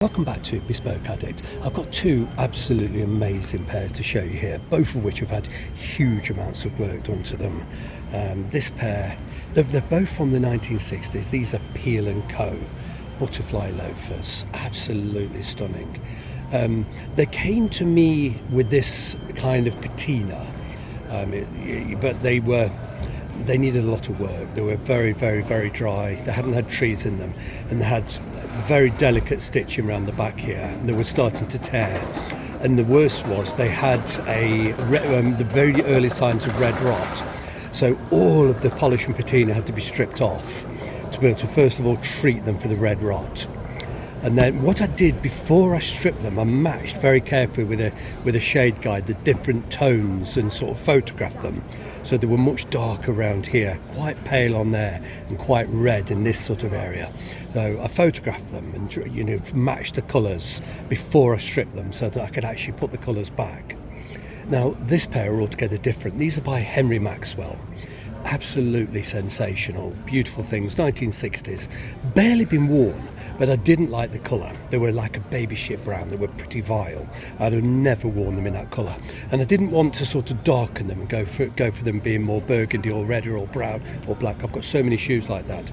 Welcome back to Bespoke Addict. I've got two absolutely amazing pairs to show you here, both of which have had huge amounts of work done to them. This pair, they're both from the 1960s. These are Peel & Co. butterfly loafers, absolutely stunning. They came to me with this kind of patina, but they needed a lot of work. They were very, very, very dry. They hadn't had trees in them, and they had very delicate stitching around the back here. They were starting to tear, and the worst was they had the very early signs of red rot. So all of the polish and patina had to be stripped off to be able to first of all treat them for the red rot. And then what I did before I stripped them, I matched very carefully with a shade guide the different tones and sort of photographed them. So they were much darker around here, quite pale on there, and quite red in this sort of area. So I photographed them and matched the colours before I stripped them so that I could actually put the colours back. Now this pair are altogether different. These are by Henry Maxwell. Absolutely sensational, beautiful things, 1960s, barely been worn, but I didn't like the colour. They were like a baby ship brown. They were pretty vile. I'd have never worn them in that colour, and I didn't want to sort of darken them and go for them being more burgundy or red or brown or black. I've got so many shoes like that.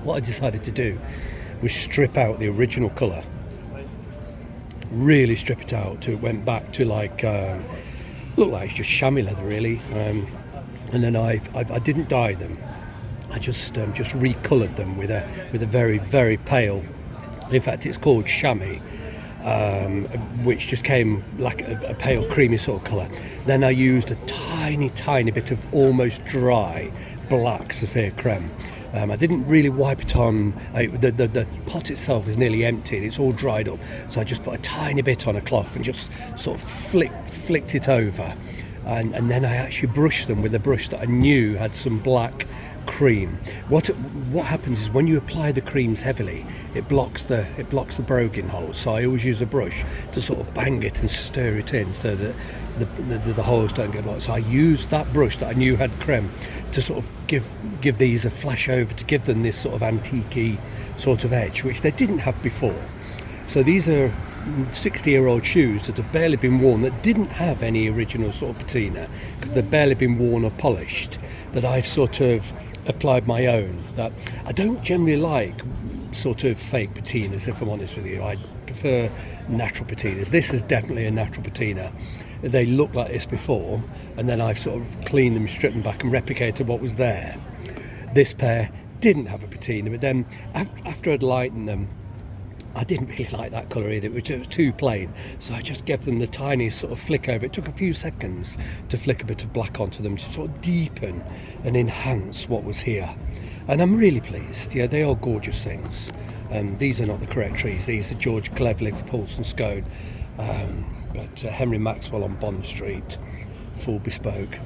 What I decided to do was strip out the original colour, really strip it out till it went back to looked like it's just chamois leather really. And then I didn't dye them. I just recoloured them with a very, very pale. In fact, it's called chamois, which just came like a pale, creamy sort of colour. Then I used a tiny, tiny bit of almost dry black Saphir creme. I didn't really wipe it on. The pot itself is nearly empty and it's all dried up. So I just put a tiny bit on a cloth and just sort of flicked it over. And then I actually brushed them with a brush that I knew had some black cream. What happens is when you apply the creams heavily, it blocks the broguing holes. So I always use a brush to sort of bang it and stir it in so that the holes don't get blocked. So I used that brush that I knew had creme to sort of give these a flash over, to give them this sort of antique-y sort of edge, which they didn't have before. So these are 60-year-old shoes that have barely been worn, that didn't have any original sort of patina because they've barely been worn or polished, that I've sort of applied my own. That I don't generally like sort of fake patinas, if I'm honest with you. I prefer natural patinas. This is definitely a natural patina. They looked like this before, and then I've sort of cleaned them, stripped them back and replicated what was there. This pair didn't have a patina, but then after I'd lightened them, I didn't really like that colour either. It was too plain, so I just gave them the tiniest sort of flick over. It took a few seconds to flick a bit of black onto them to sort of deepen and enhance what was here. And I'm really pleased. Yeah, they are gorgeous things. These are not the correct trees. These are George Cleverley for Pulse and Scone, but Henry Maxwell on Bond Street, full bespoke.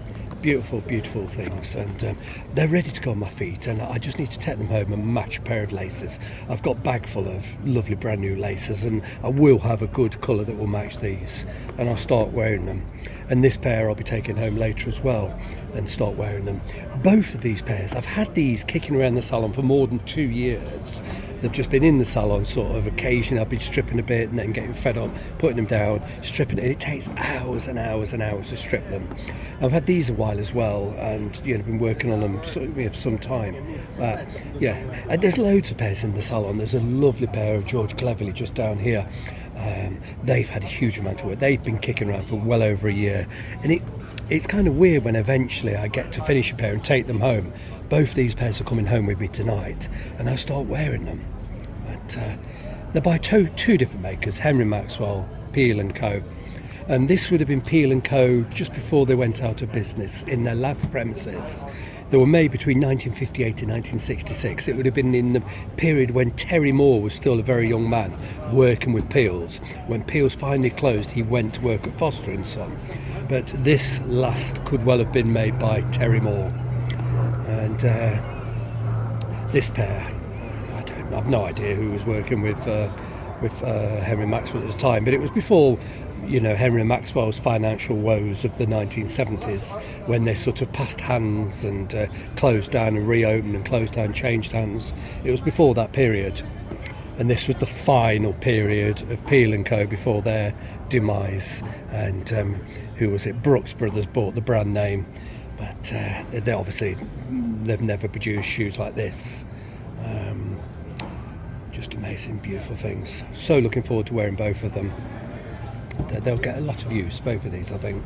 Beautiful, beautiful things, and they're ready to go on my feet, and I just need to take them home and match a pair of laces. I've got a bag full of lovely brand new laces, and I will have a good colour that will match these, and I'll start wearing them. And this pair I'll be taking home later as well and start wearing them. Both of these pairs, I've had these kicking around the salon for more than 2 years. They've just been in the salon sort of occasionally. I've been stripping a bit and then getting fed up, putting them down, stripping it. It takes hours and hours and hours to strip them. I've had these a while as well, and been working on them for some time. And there's loads of pairs in the salon. There's a lovely pair of George Cleverley just down here. They've had a huge amount of work. They've been kicking around for well over a year, and it's kind of weird when eventually I get to finish a pair and take them home. Both these pairs are coming home with me tonight, and I start wearing them. But they're by two different makers, Henry Maxwell, Peel & Co. And this would have been Peel & Co. just before they went out of business in their last premises. They were made between 1958 and 1966. It would have been in the period when Terry Moore was still a very young man working with Peels. When Peels finally closed, he went to work at Foster & Son. But this last could well have been made by Terry Moore. And this pair, I've no idea who was working with Henry Maxwell at the time, but it was before Henry Maxwell's financial woes of the 1970s, when they sort of passed hands and closed down and reopened and closed down, changed hands. It was before that period. and this was the final period of Peel & Co before their demise. And who was it? Brooks Brothers bought the brand name, but they obviously, they've never produced shoes like this. Just amazing, beautiful things. So looking forward to wearing both of them. They'll get a lot of use, both of these, I think.